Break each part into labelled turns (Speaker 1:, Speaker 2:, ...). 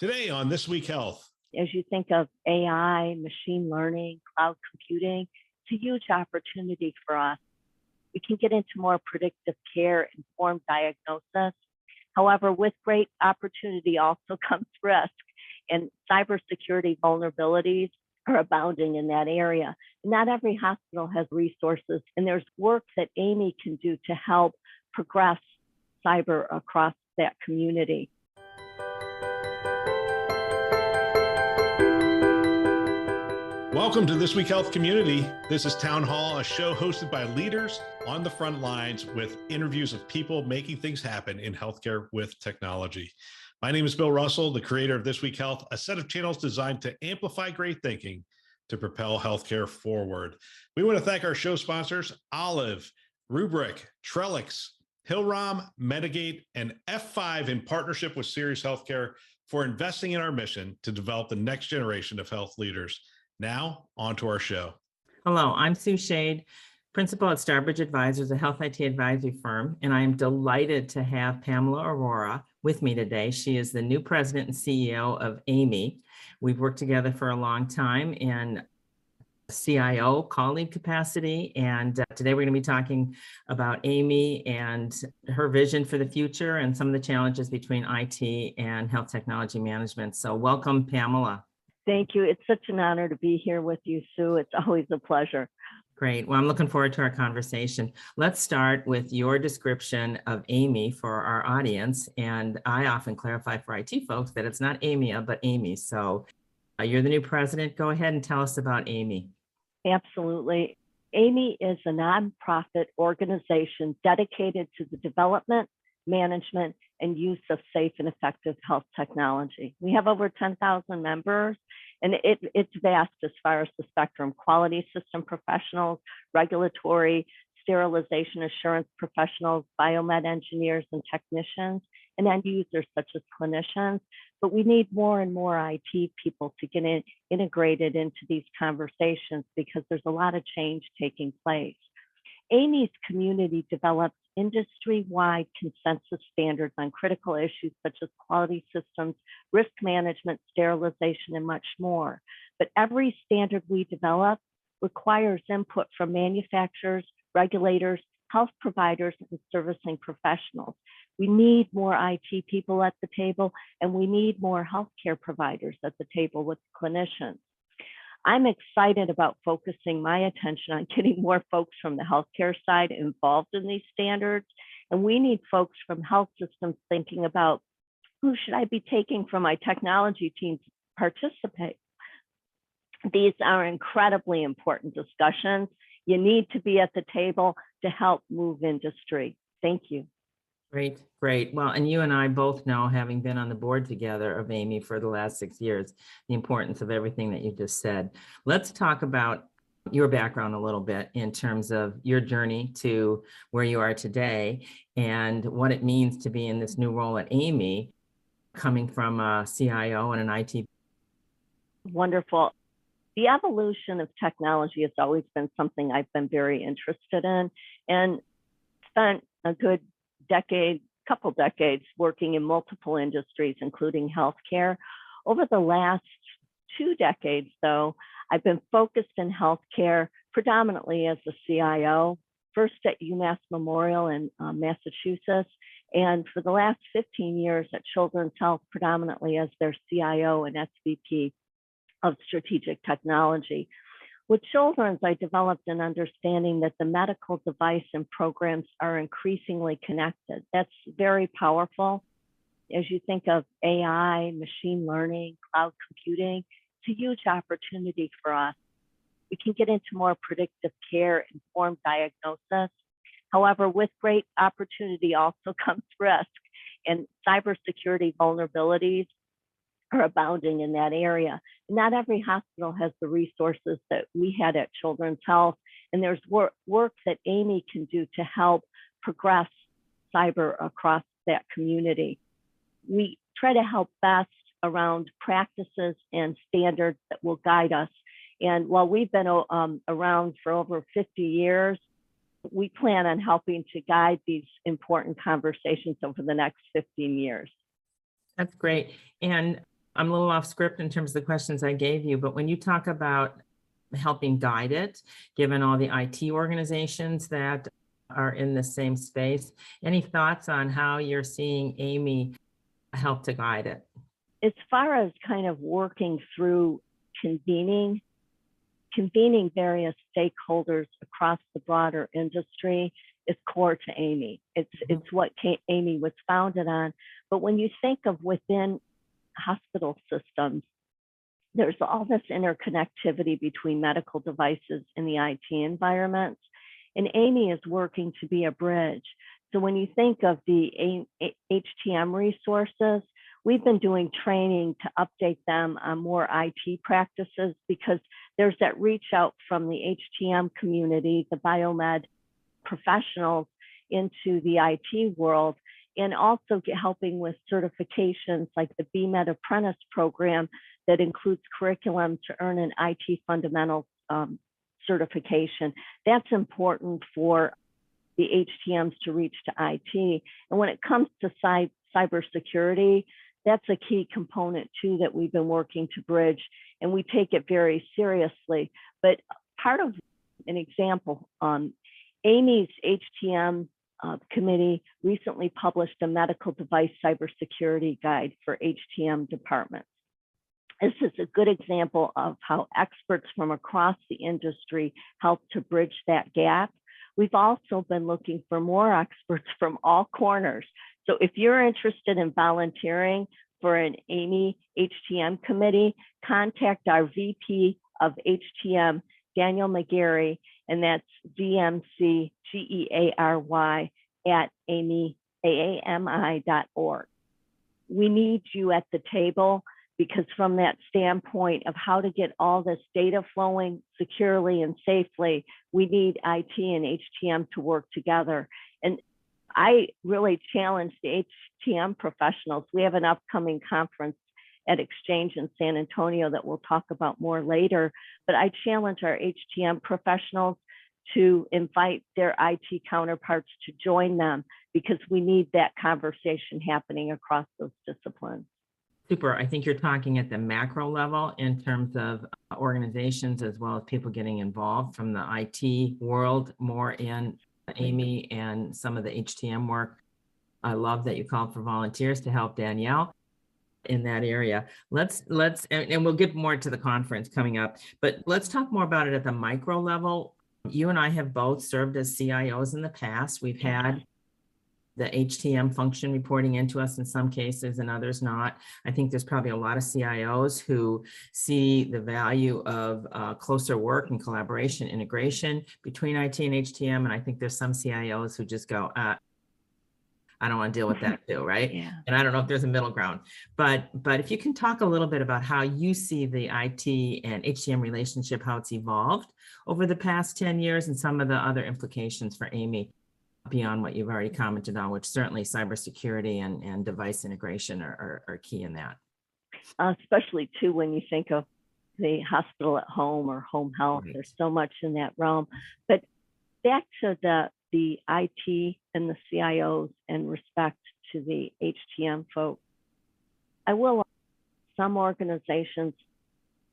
Speaker 1: Today on This Week Health.
Speaker 2: As you think of AI, machine learning, cloud computing, it's a huge opportunity for us. We can get into more predictive care, informed diagnosis. However, with great opportunity also comes risk, and cybersecurity vulnerabilities are abounding in that area. Not every hospital has resources, and there's work that AAMI can do to help progress cyber across that community.
Speaker 1: Welcome to This Week Health Community. This is Town Hall, a show hosted by leaders on the front lines with interviews of people making things happen in healthcare with technology. My name is Bill Russell, the creator of This Week Health, a set of channels designed to amplify great thinking to propel healthcare forward. We want to thank our show sponsors, Olive, Rubric, Trellix, Hillrom, Medigate, and F5 in partnership with Sirius Healthcare for investing in our mission to develop the next generation of health leaders. Now, on to our show.
Speaker 3: Hello, I'm Sue Schade, principal at StarBridge Advisors, a health IT advisory firm, and I am delighted to have Pamela Arora with me today. She is the new president and CEO of AAMI. We've worked together for a long time in CIO colleague capacity, and today we're going to be talking about AAMI and her vision for the future and some of the challenges between IT and health technology management. So welcome, Pamela.
Speaker 2: Thank you. It's such an honor to be here with you, Sue. It's always a pleasure.
Speaker 3: Great. Well, I'm looking forward to our conversation. Let's start with your description of AAMI for our audience. And I often clarify for IT folks that it's not AAMI, but AAMI. So you're the new president. Go ahead and tell us about AAMI.
Speaker 2: Absolutely. AAMI is a nonprofit organization dedicated to the development, management, and use of safe and effective health technology. We have over 10,000 members, and it's vast as far as the spectrum: quality system professionals, regulatory, sterilization assurance professionals, biomed engineers and technicians, and end users such as clinicians. But we need more and more IT people to get integrated into these conversations because there's a lot of change taking place. AAMI's community develops industry-wide consensus standards on critical issues such as quality systems, risk management, sterilization, and much more. But every standard we develop requires input from manufacturers, regulators, health providers, and servicing professionals. We need more IT people at the table, and we need more healthcare providers at the table with clinicians. I'm excited about focusing my attention on getting more folks from the healthcare side involved in these standards. And we need folks from health systems thinking about who should I be taking from my technology team to participate. These are incredibly important discussions. You need to be at the table to help move industry. Thank you.
Speaker 3: Great, great. Well, and you and I both know, having been on the board together of AAMI for the last 6 years, the importance of everything that you just said. Let's talk about your background a little bit in terms of your journey to where you are today and what it means to be in this new role at AAMI, coming from a CIO and an IT.
Speaker 2: Couple The evolution of technology has always been something I've been very interested in, and spent a good couple decades working in multiple industries, including healthcare. Over the last 2 decades, though, I've been focused in healthcare predominantly as a CIO, first at UMass Memorial in Massachusetts, and for the last 15 years at Children's Health, predominantly as their CIO and SVP of strategic technology. With Children's, I developed an understanding that the medical device and programs are increasingly connected. That's very powerful. As you think of AI, machine learning, cloud computing, it's a huge opportunity for us. We can get into more predictive care, informed diagnosis. However, with great opportunity also comes risk, and cybersecurity vulnerabilities are abounding in that area. Not every hospital has the resources that we had at Children's Health, and there's work that AAMI can do to help progress cyber across that community. We try to help best around practices and standards that will guide us. And while we've been around for over 50 years, we plan on helping to guide these important conversations over the next 15 years.
Speaker 3: That's great. And I'm a little off script in terms of the questions I gave you, but when you talk about helping guide it, given all the IT organizations that are in the same space, any thoughts on how you're seeing AAMI help to guide it?
Speaker 2: As far as kind of working through convening various stakeholders across the broader industry is core to AAMI. It's what AAMI was founded on. But when you think of within hospital systems, there's all this interconnectivity between medical devices and the IT environments. And AAMI is working to be a bridge. So when you think of the HTM resources, we've been doing training to update them on more IT practices, because there's that reach out from the HTM community, the biomed professionals, into the IT world, and also helping with certifications like the BMed Apprentice program that includes curriculum to earn an IT fundamentals certification. That's important for the HTMs to reach to IT. And when it comes to cybersecurity, that's a key component too that we've been working to bridge, and we take it very seriously. But part of an example, AAMI's HTM committee recently published a medical device cybersecurity guide for HTM departments. This is a good example of how experts from across the industry help to bridge that gap. We've also been looking for more experts from all corners. So if you're interested in volunteering for an AAMI HTM committee, contact our VP of HTM, Daniel McGarry, and that's VMCGEARY at AAMI.org. We need you at the table, because from that standpoint of how to get all this data flowing securely and safely, we need IT and HTM to work together. And I really challenge the HTM professionals. We have an upcoming conference at Exchange in San Antonio that we'll talk about more later, but I challenge our HTM professionals to invite their IT counterparts to join them, because we need that conversation happening across those disciplines.
Speaker 3: Super. I think you're talking at the macro level in terms of organizations as well as people getting involved from the IT world, more in AAMI and some of the HTM work. I love that you called for volunteers to help Danielle in that area. And we'll get more to the conference coming up, but let's talk more about it at the micro level. You and I have both served as CIOs in the past. We've had the HTM function reporting into us in some cases and others not. I think there's probably a lot of CIOs who see the value of closer work and collaboration, integration between IT and HTM. And I think there's some CIOs who just go, I don't want to deal with that too, right?
Speaker 2: Yeah.
Speaker 3: And I don't know if there's a middle ground, but if you can talk a little bit about how you see the IT and HTM relationship, how it's evolved over the past 10 years and some of the other implications for AAMI beyond what you've already commented on, which certainly cybersecurity and device integration are key in that.
Speaker 2: Especially too, when you think of the hospital at home or home health, right. There's so much in that realm. But back to the IT and the CIOs and respect to the HTM folks, I will, some organizations,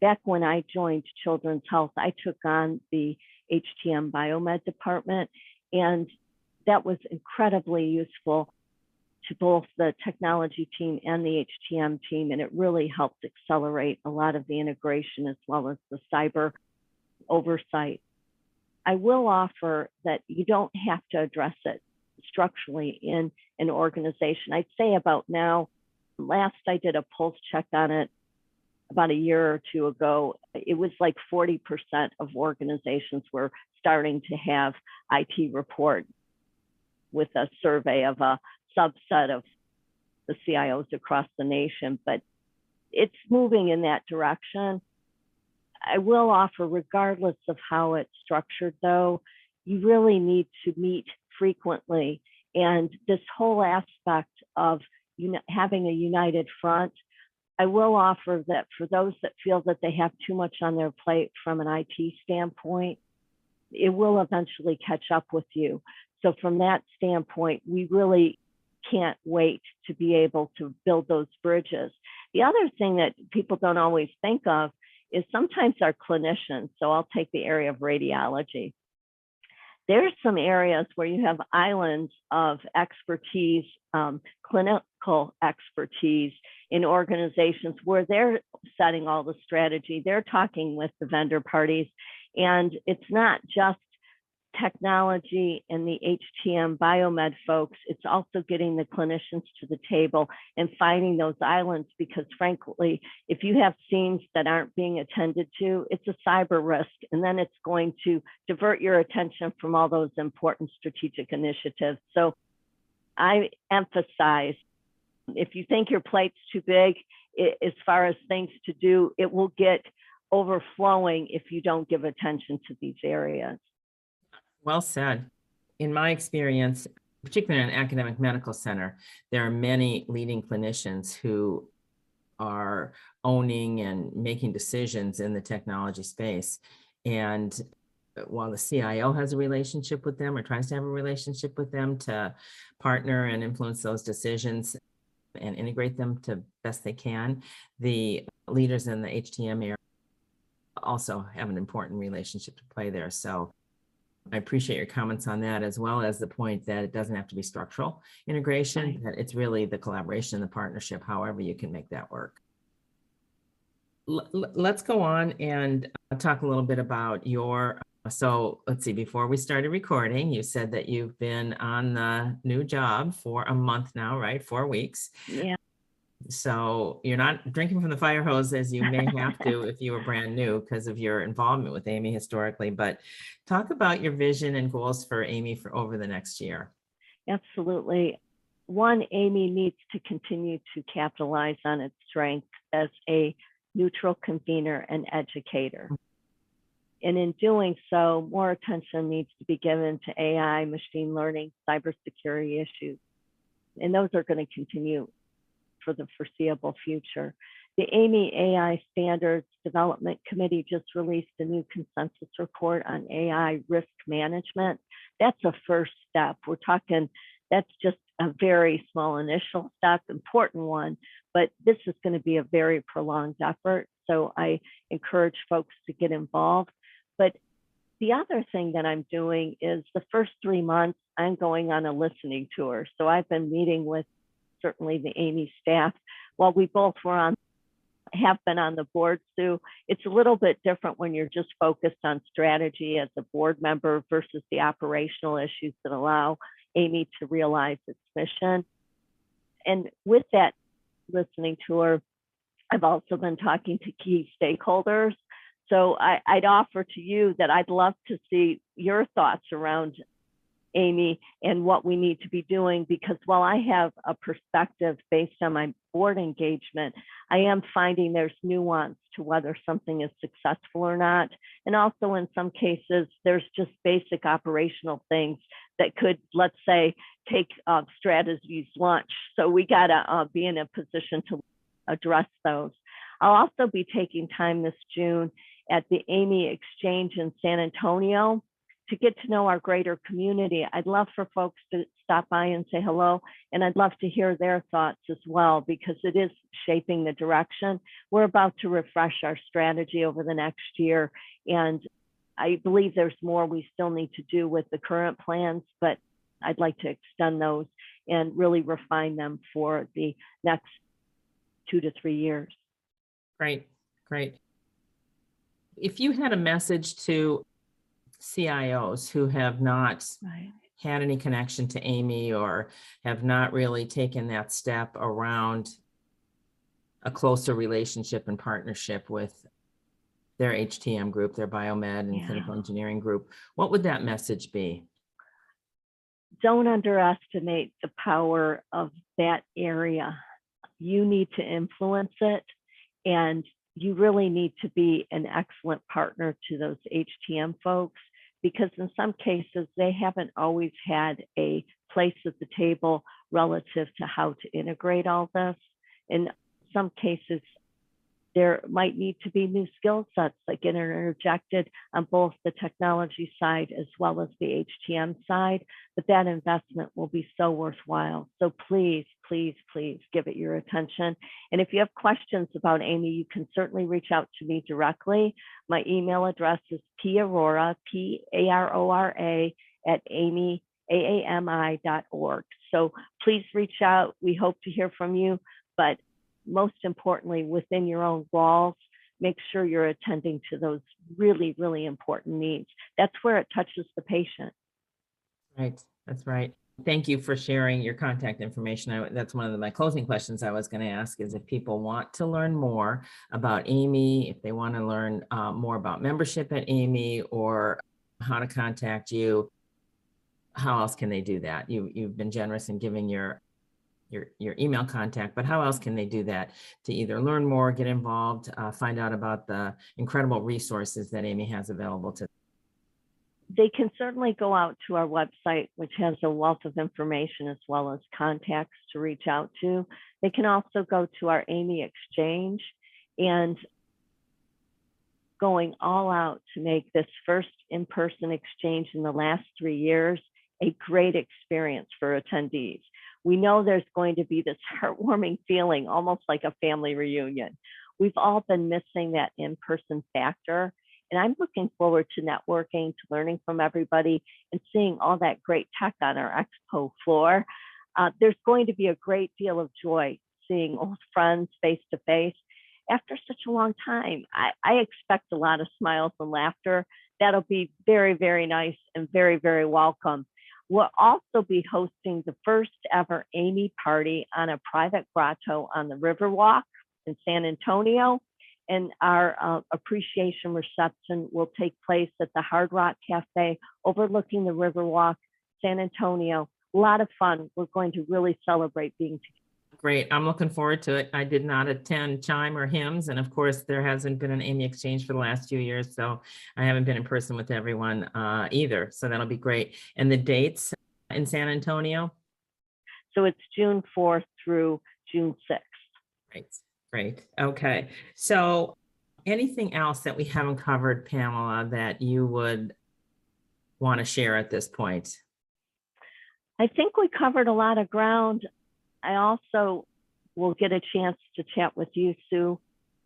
Speaker 2: back when I joined Children's Health, I took on the HTM Biomed department, and that was incredibly useful to both the technology team and the HTM team, and it really helped accelerate a lot of the integration as well as the cyber oversight. I will offer that you don't have to address it structurally in an organization. I'd say about now, last I did a pulse check on it about a year or two ago, it was like 40% of organizations were starting to have IT report, with a survey of a subset of the CIOs across the nation, but it's moving in that direction. I will offer, regardless of how it's structured though, you really need to meet frequently. And this whole aspect of having a united front, I will offer that for those that feel that they have too much on their plate from an IT standpoint, it will eventually catch up with you. So from that standpoint, we really can't wait to be able to build those bridges. The other thing that people don't always think of is sometimes our clinicians. So I'll take the area of radiology. There's some areas where you have islands of expertise, clinical expertise in organizations where they're setting all the strategy, they're talking with the vendor parties, and it's not just technology and the HTM biomed folks, it's also getting the clinicians to the table and finding those islands, because frankly, if you have scenes that aren't being attended to, it's a cyber risk, and then it's going to divert your attention from all those important strategic initiatives. So I emphasize, if you think your plate's too big, as far as things to do, it will get overflowing if you don't give attention to these areas.
Speaker 3: Well said. In my experience, particularly in an academic medical center, there are many leading clinicians who are owning and making decisions in the technology space. And while the CIO has a relationship with them or tries to have a relationship with them to partner and influence those decisions and integrate them to best they can, the leaders in the HTM area also have an important relationship to play there. So I appreciate your comments on that, as well as the point that it doesn't have to be structural integration, that it's really the collaboration, the partnership, however you can make that work. Let's go on and talk a little bit about your, so let's see, before we started recording, you said that you've been on the new job for a month now, right? 4 weeks.
Speaker 2: Yeah.
Speaker 3: So you're not drinking from the fire hose as you may have to if you were brand new because of your involvement with AAMI historically, but talk about your vision and goals for AAMI for over the next year.
Speaker 2: Absolutely. One, AAMI needs to continue to capitalize on its strength as a neutral convener and educator. And in doing so, more attention needs to be given to AI, machine learning, cybersecurity issues. And those are going to continue for the foreseeable future. The AAMI AI Standards Development Committee just released a new consensus report on AI risk management. That's a first step. We're talking, that's just a very small initial step, important one, but this is going to be a very prolonged effort. So I encourage folks to get involved. But the other thing that I'm doing is the first 3 months, I'm going on a listening tour. So I've been meeting with certainly the AAMI staff while we both have been on the board, Sue. It's a little bit different when you're just focused on strategy as a board member versus the operational issues that allow AAMI to realize its mission. And with that listening tour, I've also been talking to key stakeholders. So I'd offer to you that I'd love to see your thoughts around AAMI and what we need to be doing, because while I have a perspective based on my board engagement, I am finding there's nuance to whether something is successful or not. And also in some cases, there's just basic operational things that could, let's say, take strategies lunch. So we gotta be in a position to address those. I'll also be taking time this June at the AAMI Exchange in San Antonio to get to know our greater community. I'd love for folks to stop by and say hello, and I'd love to hear their thoughts as well, because it is shaping the direction. We're about to refresh our strategy over the next year, and I believe there's more we still need to do with the current plans, but I'd like to extend those and really refine them for the next 2 to 3 years.
Speaker 3: Great, great. If you had a message to CIOs who have not had any connection to AAMI or have not really taken that step around a closer relationship and partnership with their HTM group, their biomed and clinical engineering group, what would that message be?
Speaker 2: Don't underestimate the power of that area. You need to influence it, and you really need to be an excellent partner to those HTM folks, because in some cases, they haven't always had a place at the table relative to how to integrate all this. In some cases, there might need to be new skill sets that get interjected on both the technology side as well as the HTM side, but that investment will be so worthwhile. So please, please, please give it your attention. And if you have questions about AAMI, you can certainly reach out to me directly. My email address is Arora, P-A-R-O-R-A, at AAMI.org. So please reach out. We hope to hear from you, but most importantly, within your own walls, make sure you're attending to those really, really important needs. That's where it touches the patient.
Speaker 3: Right, that's right. Thank you for sharing your contact information. That's one of my closing questions I was going to ask is if people want to learn more about AAMI, if they want to learn more about membership at AAMI or how to contact you, how else can they do that? You've been generous in giving your email contact, but how else can they do that to either learn more, get involved, find out about the incredible resources that AAMI has available to them?
Speaker 2: They can certainly go out to our website, which has a wealth of information as well as contacts to reach out to. They can also go to our AAMI Exchange, and going all out to make this first in-person exchange in the last 3 years a great experience for attendees. We know there's going to be this heartwarming feeling, almost like a family reunion. We've all been missing that in-person factor, and I'm looking forward to networking, to learning from everybody, and seeing all that great tech on our expo floor. There's going to be a great deal of joy seeing old friends face to face after such a long time. I expect a lot of smiles and laughter. That'll be very, very nice and very, very welcome. We'll also be hosting the first ever AAMI party on a private grotto on the Riverwalk in San Antonio. And our appreciation reception will take place at the Hard Rock Cafe overlooking the Riverwalk, San Antonio. A lot of fun. We're going to really celebrate being together.
Speaker 3: Great. I'm looking forward to it. I did not attend Chime or HIMSS. And of course, there hasn't been an AAMI exchange for the last few years. So I haven't been in person with everyone either. So that'll be great. And the dates in San Antonio?
Speaker 2: So it's June 4th through June 6th.
Speaker 3: Great. Great. Okay. So anything else that we haven't covered, Pamela, that you would want to share at this point?
Speaker 2: I think we covered a lot of ground. I also will get a chance to chat with you, Sue,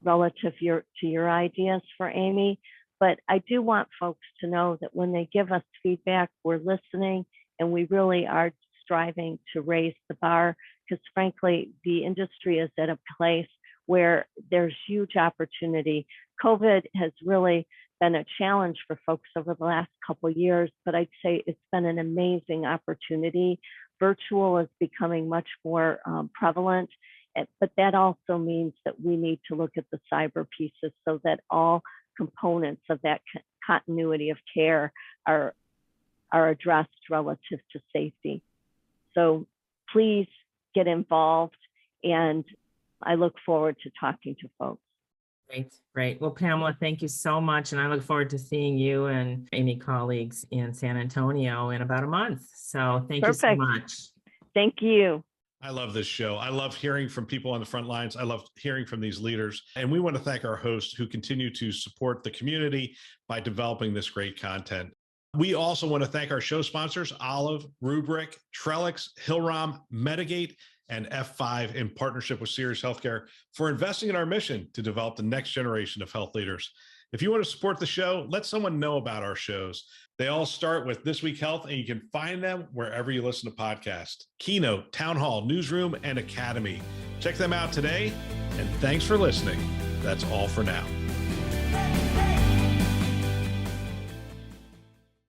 Speaker 2: relative to your ideas for AAMI. But I do want folks to know that when they give us feedback, we're listening, and we really are striving to raise the bar, because frankly, the industry is at a place where there's huge opportunity. COVID has really been a challenge for folks over the last couple of years, but I'd say it's been an amazing opportunity. Virtual is becoming much more prevalent, but that also means that we need to look at the cyber pieces so that all components of that continuity of care are addressed relative to safety. So please get involved, and I look forward to talking to folks.
Speaker 3: Great, great. Well, Pamela, thank you so much. And I look forward to seeing you and AAMI colleagues in San Antonio in about a month. So thank you so much.
Speaker 2: Thank you.
Speaker 1: I love this show. I love hearing from people on the front lines. I love hearing from these leaders. And we want to thank our hosts who continue to support the community by developing this great content. We also want to thank our show sponsors, Olive, Rubric, Trellix, Hillrom, Medigate, and F5 in partnership with Sirius Healthcare for investing in our mission to develop the next generation of health leaders. If you want to support the show, let someone know about our shows. They all start with This Week Health, and you can find them wherever you listen to podcasts. Keynote, Town Hall, Newsroom, and Academy. Check them out today, and thanks for listening. That's all for now.